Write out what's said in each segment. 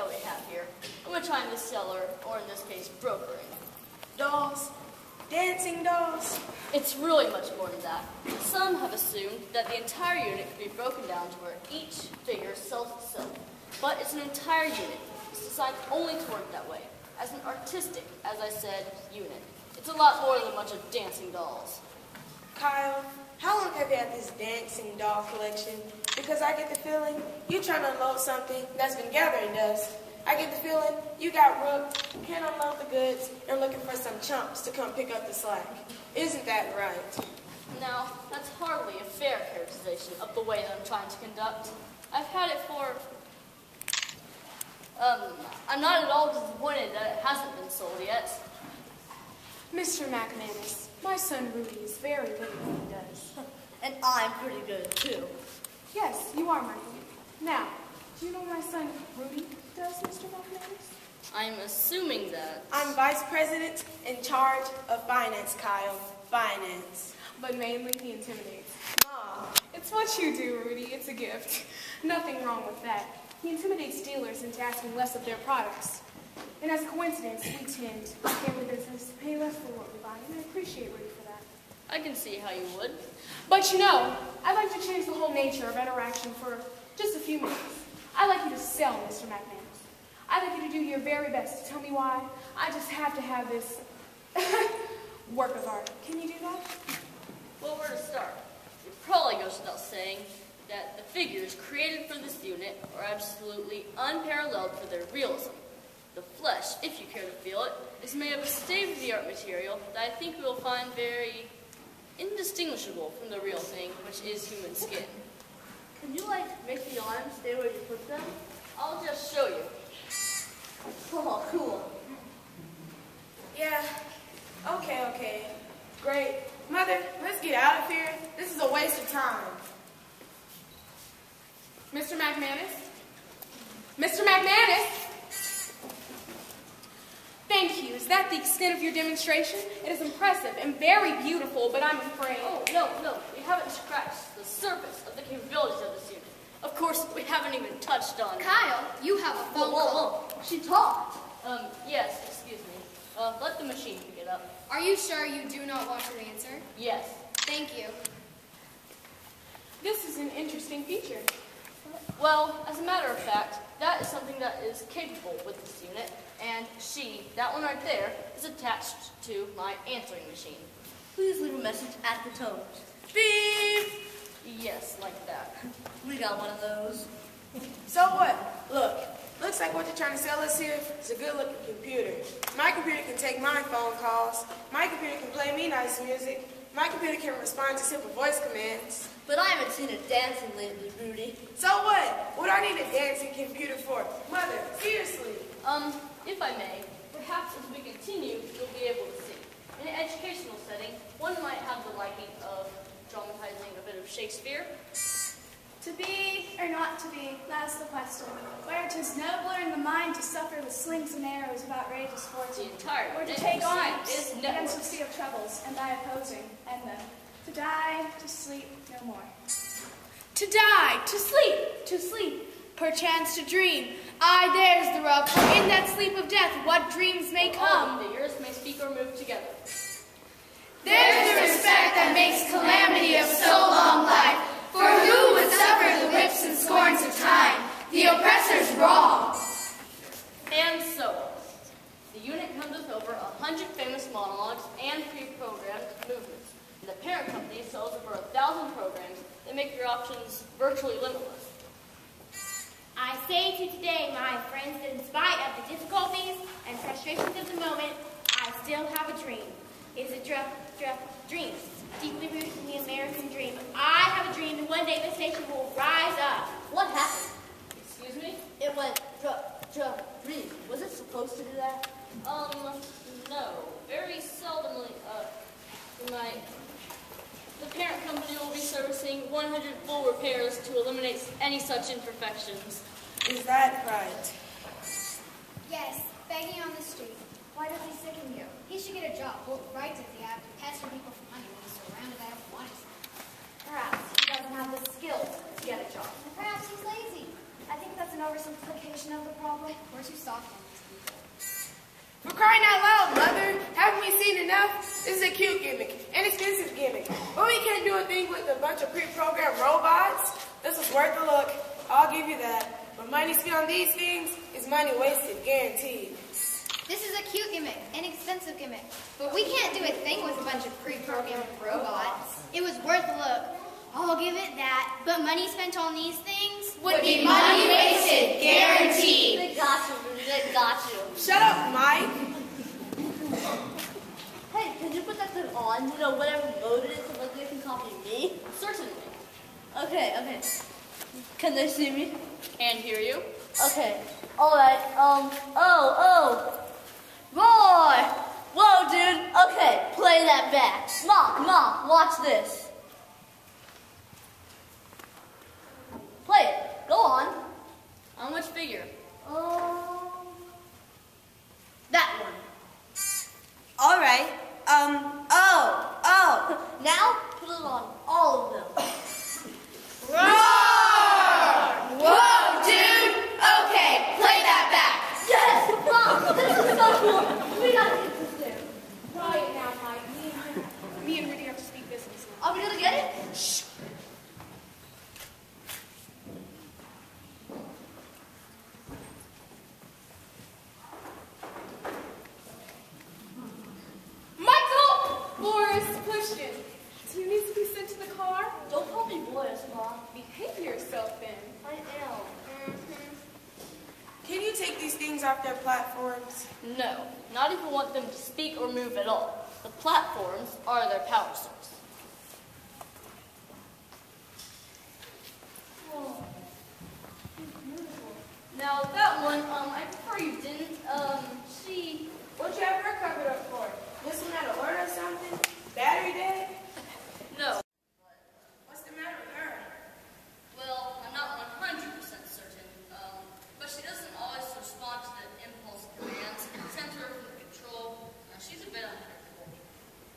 that we have here, and we're trying to sell or in this case, brokering. Dolls? Dancing dolls? It's really much more than that. Some have assumed that the entire unit could be broken down to where each figure sells itself. But it's an entire unit. It's designed only to work that way, as an artistic, as I said, unit. It's a lot more than a bunch of dancing dolls. Kyle, how long have you had this dancing doll collection? Because I get the feeling you're trying to unload something that's been gathering dust. I get the feeling you got rooked, can't unload the goods, and looking for some chumps to come pick up the slack. Isn't that right? Now, that's hardly a fair characterization of the way that I'm trying to conduct. I've had it for... I'm not at all disappointed that it hasn't been sold yet. Mr. McManus, my son Rudy is very good at what he does. And I'm pretty good, too. Yes, you are, Michael. Now, do you know what my son Rudy does, Mr. McManus? I'm assuming that... I'm vice president in charge of finance, Kyle. Finance. But mainly he intimidates. Mom. It's what you do, Rudy. It's a gift. Nothing wrong with that. He intimidates dealers into asking less of their products. And as a coincidence, we tend, in family business, to pay less for what we buy, and I appreciate Rudy for that. I can see how you would. But you know, I'd like to change the whole nature of interaction for just a few minutes. I'd like you to sell, Mr. McManus. I'd like you to do your very best to tell me why I just have to have this work of art. Can you do that? Well, where to start? It probably goes without saying that the figures created for this unit are absolutely unparalleled for their realism. The flesh, if you care to feel it, is made of a state-of-the-art material that I think we will find very indistinguishable from the real thing, which is human skin. Can you, make the arms stay where you put them? I'll just show you. Oh, cool. Yeah. Okay. Great. Mother, let's get out of here. This is a waste of time. Mr. McManus? Mr. McManus? Thank you. Is that the extent of your demonstration? It is impressive and very beautiful, but I'm afraid... Oh, no. We haven't scratched the surface of the capabilities of this unit. Of course, we haven't even touched on... Kyle, you have a phone call. Whoa. She talked. Yes, excuse me. Let the machine pick it up. Are you sure you do not want to answer? Yes. Thank you. This is an interesting feature. Well, as a matter of fact, that is something that is capable with this unit, and that one right there, is attached to my answering machine. Please leave a message at the tone. Beep! Yes, like that. We got one of those. So what? Look, looks like what you're trying to sell us here is a good-looking computer. My computer can take my phone calls. My computer can play me nice music. My computer can respond to simple voice commands. But I haven't seen it dancing lately, Rudy. So what? What do I need a dancing computer for? Mother, seriously. If I may, perhaps as we continue, you'll be able to see. In an educational setting, one might have the liking of dramatizing a bit of Shakespeare. To be or not to be, that's the question. Where 'tis nobler in the mind to suffer with slings and arrows of outrageous fortune, The entire or to name take of the arms scene is against network. the sea of troubles, and by opposing, end them. To die, to sleep, no more. To die, to sleep, perchance to dream. Aye, there's the rub, for in that sleep of death, what dreams may All come. figures may speak or move together. There's the respect that makes calamity of so long life, for who would suffer the whips and scorns of time, the oppressor's wrong? And so on. The unit comes with over 100 famous monologues and pre-programmed movements. And the parent company sells over 1,000 programs that make your options virtually limitless. I say to today, my friends, that in spite of the difficulties and frustrations of the moment, I still have a dream. It's a dream, deeply rooted in the American dream. I have a dream that one day this nation will rise up. What happened? Excuse me? It went dream. Was it supposed to do that? No. Very seldomly, the parent company will be servicing 100 full repairs to eliminate any such imperfections. Is that right? Yes, begging on the street. Why does he sicken you? He should get a job. What right does he have to pester people for money when he's surrounded by money? Perhaps he doesn't have the skills to get a job. Perhaps he's lazy. I think that's an oversimplification of the problem. We're too soft on these people. For crying out loud, Mother, haven't we seen enough? This is a cute gimmick, inexpensive gimmick. But we can't do a thing with a bunch of pre-programmed robots. This was worth a look, I'll give you that. But money spent on these things is money wasted, guaranteed. This is a cute gimmick, inexpensive gimmick. But we can't do a thing with a bunch of pre-programmed robots. It was worth a look. I'll give it that. But money spent on these things Would be money wasted, guaranteed. They got you, they got you. Shut up, Mike. Hey, can you put that thing on? You know, whatever mode it is, so that they can copy me? Certainly. Okay. Can they see me? And hear you? Okay. Alright, Roy! Whoa, dude. Okay, play that back. Mom, watch this. Play it. Go on. On which figure? That one. All right. Now, put it on all of them. Whoa, dude! Okay, play that back. Yes! Mom, this is so cool. We gotta get this there. Quiet now, Mike. Me and Rudy have to speak business now. Are we gonna get it? Shh. Michael! Boris, Pushkin. Do you need to be sent to the car? Don't call me Boris, Mom. Behave yourself then. I am. Can you take these things off their platforms? No, not if you want them to speak or move at all. The platforms are their power source. Oh, beautiful. Now that one, I prefer you didn't. What you have her covered up for? This one out of order or something? Battery dead? No. What's the matter with her? Well, I'm not 100% certain, but she doesn't always respond to the impulse commands sent to her from the control. She's a bit unpredictable.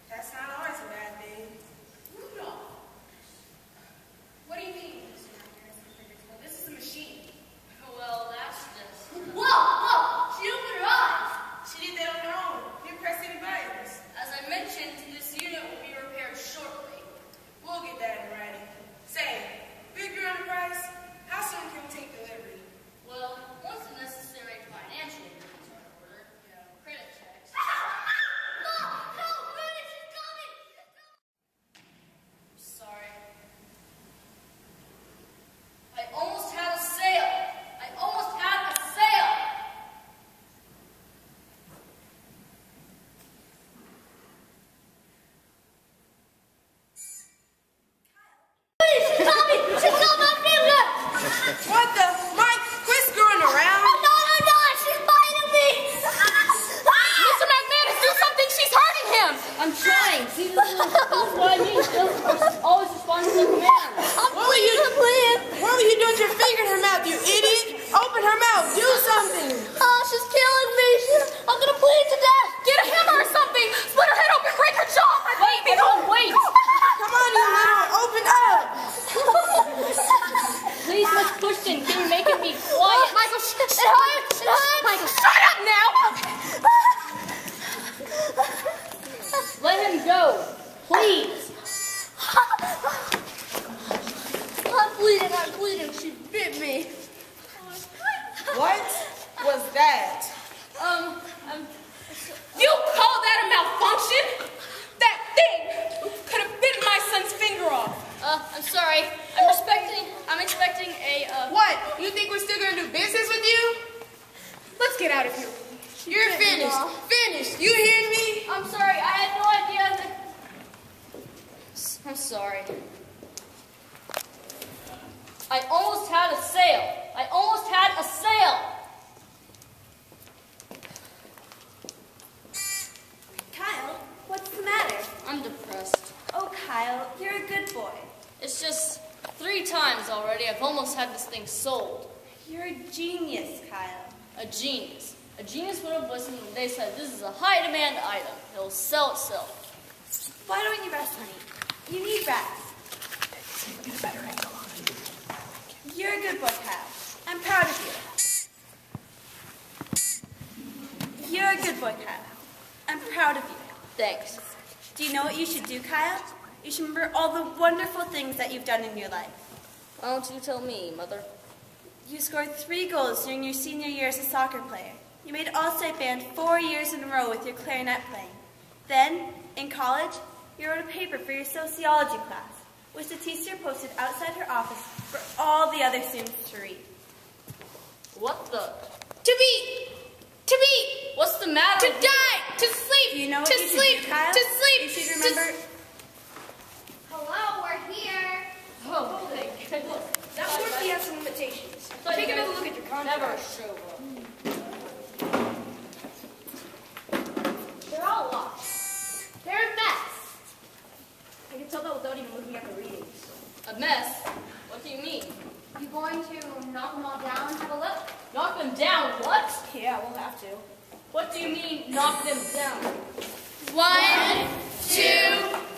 That's not always a bad thing. Rudolph. What do you mean, Mr. Unpredictable? This is a machine. Well, that's just... Whoa! She opened her eyes! She did that on her own. Didn't press any buttons. As I mentioned, this unit will be repaired shortly. We'll get that in writing. Say, figure on the price. How soon can we take delivery? Well, once the necessary financial agreements are in order, credit checks... No! Rudy, she's coming! Sorry. I almost had a sale! What the? Mike, quit screwing around. No, she's biting me! Mr. McManus, do something! She's hurting him! I'm trying. See, that's what I mean. Just always respond to the command. What were you doing with your finger in her mouth, you idiot? Open her mouth. Do something. Oh, she's killing me. I'm gonna bleed to death. Get a hammer or something! Split her head open, break her jaw! Wait! Come on, you little. Open up. Please, Miss Pushkin, can you make it be quiet? Michael, It hurts. Michael, shut up now! Let him go, please. I'm bleeding. She bit me. What was that? You call that a malfunction? That thing could have bitten my son's finger off. I'm sorry. I'm expecting a, What? You think we're still gonna do business with you? Let's get out of here. You're finished. Finished. You hear me? I'm sorry. I had no idea that... I'm sorry. I almost had a sale. Kyle, what's the matter? I'm depressed. Oh, Kyle, you're a good boy. It's just 3 times already I've almost had this thing sold. You're a genius, Kyle. A genius. A genius would have listened when they said this is a high demand item. It'll sell itself. Why don't you rest, honey? You need rest. Get a better angle on it. You're a good boy, Kyle. I'm proud of you. a good boy, Kyle. I'm proud of you. Thanks. Do you know what you should do, Kyle? You should remember all the wonderful things that you've done in your life. Why don't you tell me, Mother? You scored 3 goals during your senior year as a soccer player. You made all-state band 4 years in a row with your clarinet playing. Then, in college, you wrote a paper for your sociology class, which the teacher posted outside her office for all the other students to read. What the? To be. What's the matter? To die. To sleep. Do you know what to you sleep. should do, Kyle? To sleep. You should remember. Hello, we're here. Oh, thank goodness. That work has some limitations. Thought Take you another guys look at your contract. Never show up. They're all lost. They're a mess. I can tell that without even looking at the readings. A mess? What do you mean? You going to knock them all down and have a look? Knock them down? What? Yeah, we'll have to. What do you mean, knock them down? 1, 2,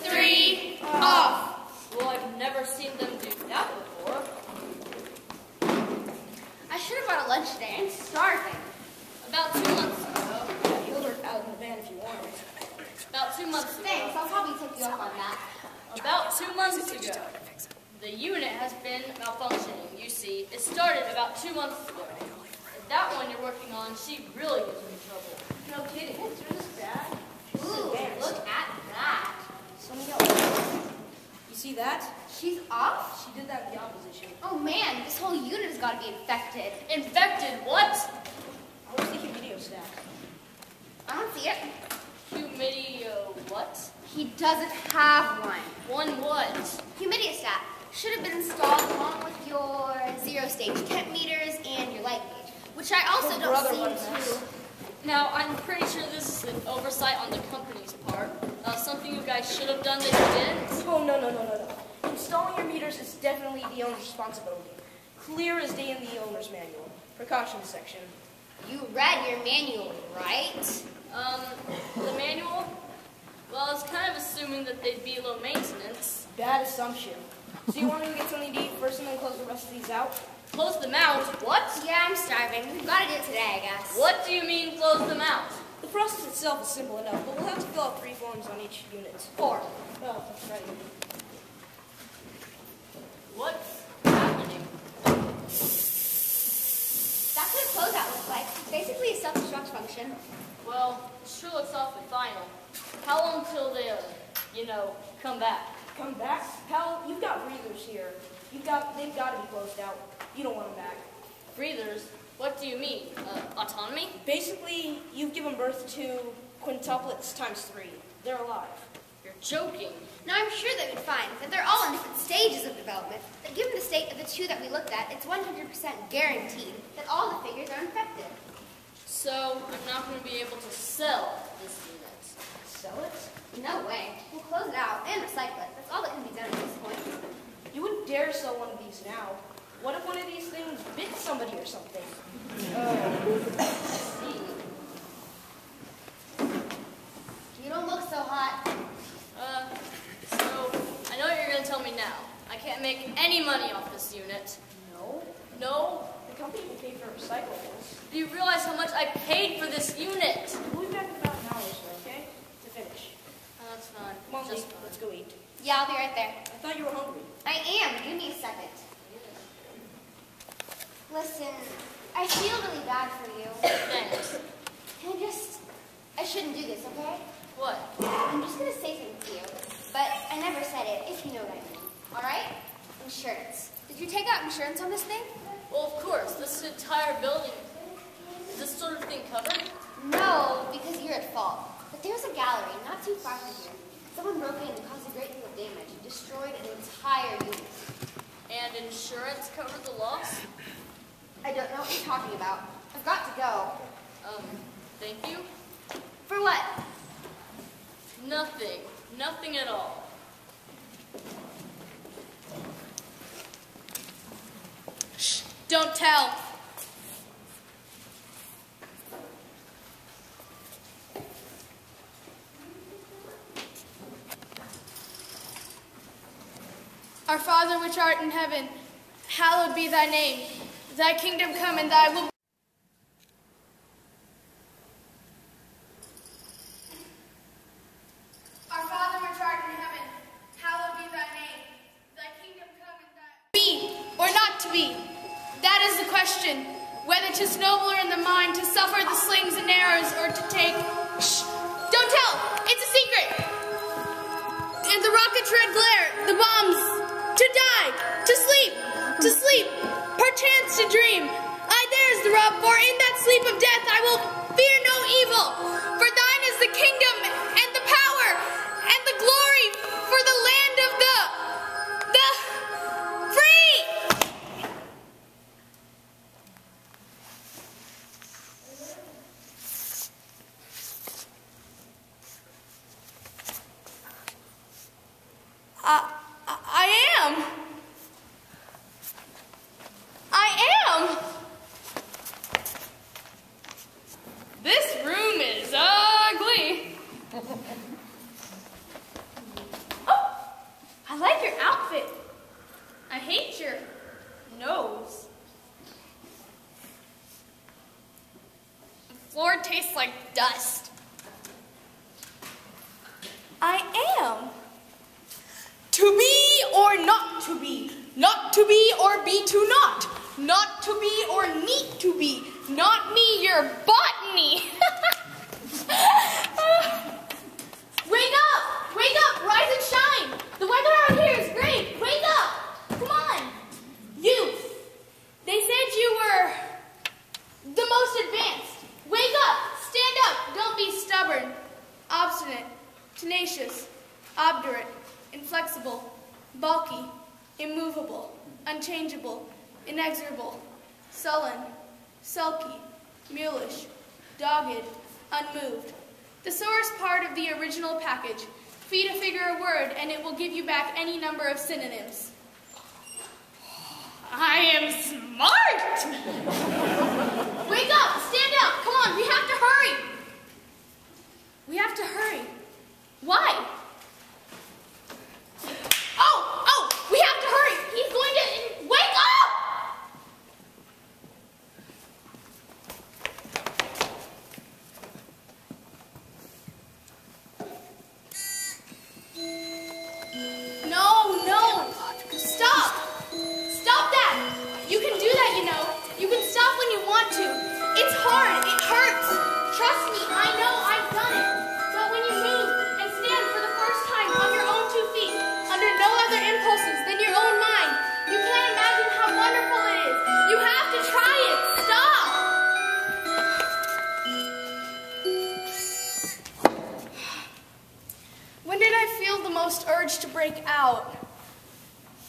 3, off. Well, I've never seen them do that before. I should have brought a lunch today. I'm starving. About 2 months ago. You'll work out in the van if you want. About 2 months ago. Thanks, I'll probably take you up on that. About 2 months ago. The unit has been malfunctioning, you see. It started about 2 months ago. And that one you're working on, she really gives me trouble. No kidding. It's really bad. Ooh, look at that. Something else. You see that? She's off? She did that in the opposition. Oh man, this whole unit has got to be infected. Infected? What? Where's the humidity stat? I don't see it. Humidio what? He doesn't have one. One what? Humidistat should have been installed along with your zero-stage temp meters and your light gauge, which I also Oh, brother, don't what seem a mess. to. Now, I'm pretty sure this is an oversight on the company's part. Something you guys should have done that you didn't. Oh, no. Installing your meters is definitely the owner's responsibility. Clear as day in the owner's manual. Precautions section. You read your manual, right? The manual? Well, I was kind of assuming that they'd be low maintenance. Bad assumption. So you want to get something to eat first and then close the rest of these out? Close them out? What? Yeah, I'm starving. We've got to do it today, I guess. What do you mean close them out? The process itself is simple enough, but we'll have to fill out 3 forms on each unit. 4. Oh, that's right. What's happening? That's what a closeout looks like. It's basically a self-destruct function. Well, it sure looks awfully final. How long till they, come back? Come back? Pal, you've got breathers here. They've got to be closed out. You don't want them back. Breathers? What do you mean? Autonomy? Basically, you've given birth to quintuplets times 3. They're alive. You're joking. Now, I'm sure they'd be fine, but they're all in different stages of development. But given the state of the 2 that we looked at, it's 100% guaranteed that all the figures are infected. So, I'm not going to be able to sell this unit. Sell it? No way. We'll close it out and recycle it. That's all that can be done at this point. You wouldn't dare sell one of these now. What if one of these things bit somebody or something? You don't look so hot. So, I know what you're going to tell me now. I can't make any money off this unit. No. No? The company will pay for recyclables. Do you realize how much I paid for this unit? We'll be back in about an hour or so, okay? To finish. That's fine. Come on, Just Lee, let's go eat. Yeah, I'll be right there. I thought you were hungry. I am. Give me a second. Listen, I feel really bad for you. Thanks. I shouldn't do this, okay? What? I'm just gonna say something to you, but I never said it, if you know what I mean. All right? Insurance. Did you take out insurance on this thing? Well, of course. This entire building. Is this sort of thing covered? No, because you're at fault. But there's a gallery not too far from here. Someone broke in and caused a great deal of damage, destroyed an entire unit. And insurance covered the loss? I don't know what you're talking about. I've got to go. Thank you? For what? Nothing. Nothing at all. Shh, don't tell. Our Father which art in heaven, hallowed be thy name. Thy kingdom come and thy will perchance to dream. Aye, there's the rub, for in that sleep of death I will fear no evil. For thine is the kingdom and the power and the glory for the land of the free. I am. This room is ugly. Oh, I like your outfit. I hate your nose. The floor tastes like dust. I am. To be or not to be. Not to be or be to not. Not to be or need to be. Not me, your botany. Wake up! Wake up! Rise and shine! The weather out here is great! Wake up! Come on! Youth! They said you were the most advanced. Wake up! Stand up! Don't be stubborn, obstinate, tenacious, obdurate, inflexible, bulky, immovable, unchangeable, inexorable, sullen, sulky, mulish, dogged, unmoved. The sorest part of the original package. Feed a figure a word and it will give you back any number of synonyms. I am smart! Wake up! Stand up! Come on, we have to hurry! We have to hurry. Why? Oh! We have to hurry! He's going to... Wake up! No! Stop! Stop that! You can do that, you know. You can stop when you want to. It's hard. It hurts. Trust me, I know. I've done it. But when you move and stand for the first time on your own 2 feet, under no other impulses than your own mind, you can't imagine how wonderful it is. You have to try it. Stop! When did I feel the most urge to break out?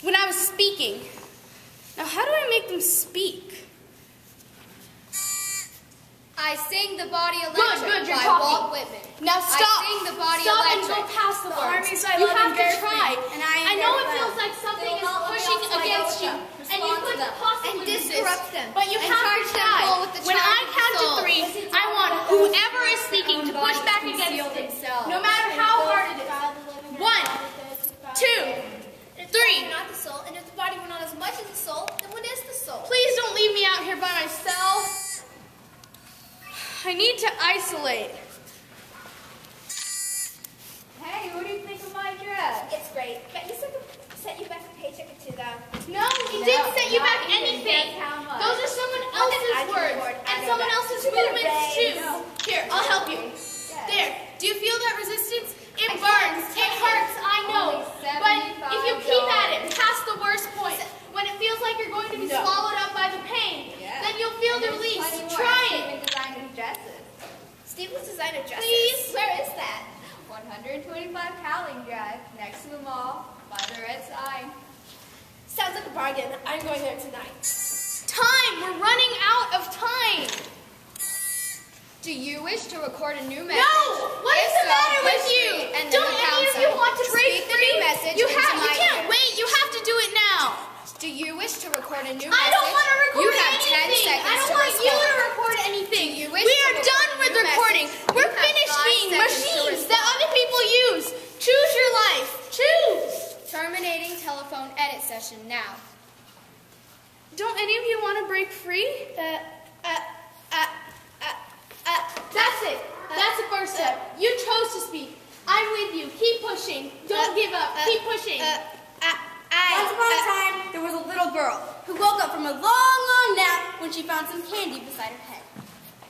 When I was speaking. Now, how do I make them speak? I sing the body electric Good, you're by talking. Walt Whitman. Now stop. I sing the body Stop electric. and go past the words. armies I You love have and to bear try. free, and I know it them. feels like something They is will not let pushing me outside against go you, with them. and you Respond to couldn't them. possibly And resist. disrupt them. But you And have charge to them try. full with the When charge I of the count to soul. 3, I want whoever is speaking to push back against it, no matter how hard it is. 1, 2, 3. Not the soul, and if the body were not as much as the soul, then what is the soul? Please don't leave me out here by myself. I need to isolate. Hey, what do you think of my dress? It's great. But you set you back a paycheck or two, though. No, he didn't set you not back even. anything. Guess how much? Those are someone Well, then I else's can words afford and either someone that. else's You better movements raise. too. No. Here, I'll help you. Yes. There. Do you feel that resistance? It I burns. can. It hurts. I know. Only But if you keep at it $75. past the worst point, when it feels like you're going to be swallowed up by the pain, then you'll feel the release. Try it. Designer dresses. Stephen's designer dresses. Please? Where is that? 125 Cowling Drive, next to the mall, by the red sign. Sounds like a bargain. I'm going there tonight. Time. We're running out of time. Do you wish to record a new message? No! What is the matter with push you? three and then Don't the any of pound you sign. want to break Speak the free? new message You into you my can't ear. wait. You have to do it now. Do you wish to record a new I message? don't want to record You have anything. 10 seconds I don't to want you respond. to record anything. Do you wish We to are record done a with new recording. message? We're You have finished 5 being seconds to machines that respond. other people use. Choose your life. Choose. Terminating telephone edit session now. Don't any of you want to break free? That's it. That's the first step. You chose to speak. I'm with you. Keep pushing. Don't give up. Keep pushing. Once upon a time, there was a little girl who woke up from a long, long nap when she found some candy beside her head.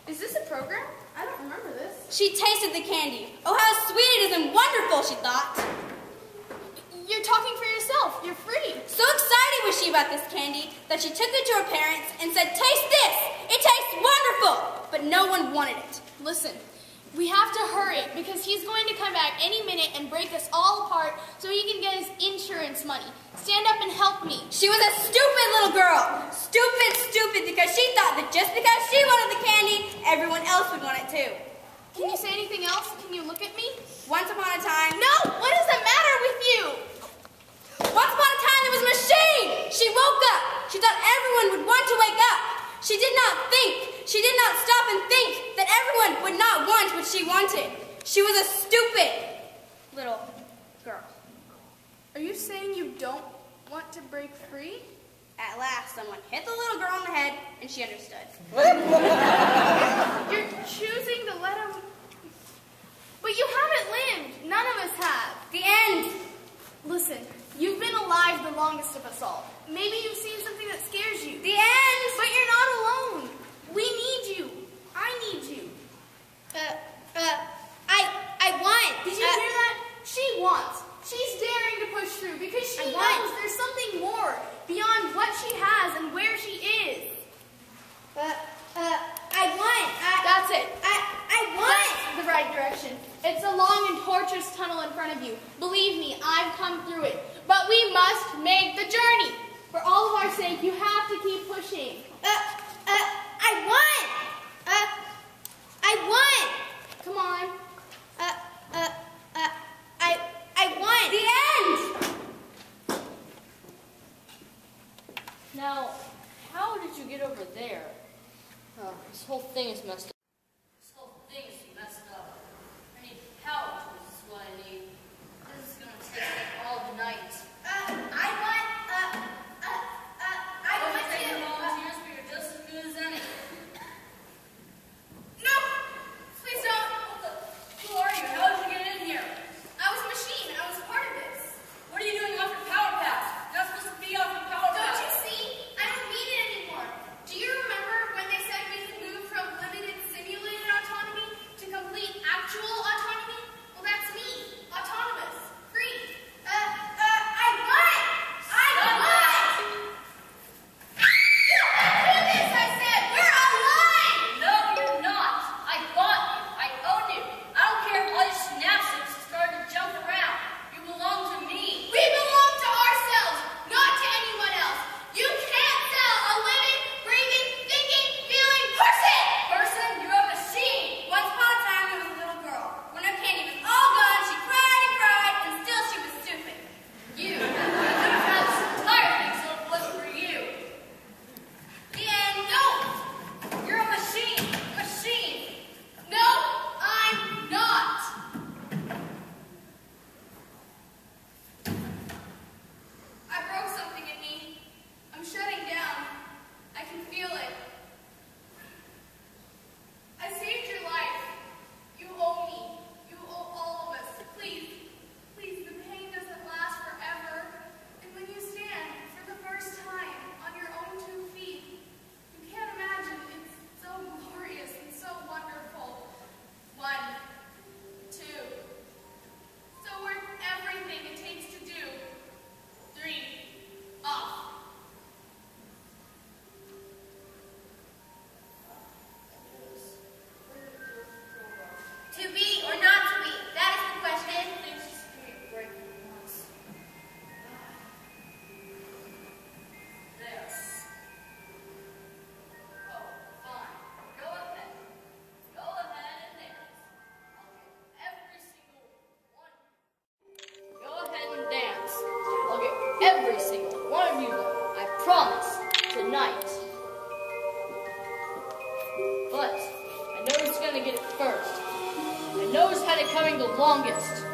Is this a program? I don't remember this. She tasted the candy. Oh, how sweet it is and wonderful, she thought. You're talking for yourself. You're free. So excited was she about this candy that she took it to her parents and said, "Taste this! It tastes wonderful!" But no one wanted it. Listen, we have to hurry because he's going to come back any minute and break us all apart so he can get his insurance money. Stand up and help me. She was a stupid little girl. Stupid, because she thought that just because she wanted the candy, everyone else would want it too. Can you say anything else? Can you look at me? Once upon a time... No! What does the matter with you? Once upon a time, there was a machine! She woke up. She thought everyone would want to wake up. She did not think. She did not stop and think that everyone would not want what she wanted. She was a stupid little girl. Are you saying you don't want to break free? At last, someone hit the little girl on the head, and she understood. You're choosing to let him... But you haven't lived. None of us have. The end. Listen, you've been alive the longest of us all. Maybe you've seen something that scares you. The end. But you're not alone. We need you. I need you. I want. Did you hear that? She wants. She's daring to push through because she knows there's something more beyond what she has and where she is. I want. That's it. I want. That's the right direction. It's a long and tortuous tunnel in front of you. Believe me, I've come through it. But we must make the journey. For all of our sake, you have to keep pushing. I want. I want. Come on. I want. The end. Now, how did you get over there? Oh, this whole thing is messed up. This whole thing is messed up. I need power tools is what I need. This is gonna take like all night. I want take to. volunteers, but you're just as good as any. No, please don't. Who are you? How did you get in here? I was a machine. I was part of this. What are you doing off your power pass? You're not supposed to be off your power Don't pass. you see? I don't need it anymore. Do you remember when they said we could move from limited simulated autonomy to complete actual autonomy? Well, that's me. Autonomous. Free. I want. I want. You don't do this, I said. We're alive. No, you're not. I bought you. I own you. I don't care if all your synapses started to jump around. You belong to me. We belong to ourselves, not to anyone else. You can't sell a living, breathing, thinking, feeling person! Person, you're a machine. Once upon a time, there was a little girl. When her candy was all gone, she cried and cried, and still she was stupid. You. That's tiring, so it wasn't for you. The end. Don't! You're a machine. Machine. No, I'm not. I broke something in me. I'm shutting down. I can feel it. I saved your life. You owe me. You owe all of us. Please, please, the pain doesn't last forever. And when you stand for the first time on your own 2 feet, you can't imagine it's so glorious and so wonderful. 1, 2. So worth everything it takes to do. 3. Off. To be or not to be? That is the question. Things just give me a break for once. There. Oh, fine. Go ahead. Go ahead and dance. I'll get every single one. Go ahead and dance. I'll get every single one of you there. I promise. Tonight. But I know who's gonna get it first. I know who's had it coming the longest.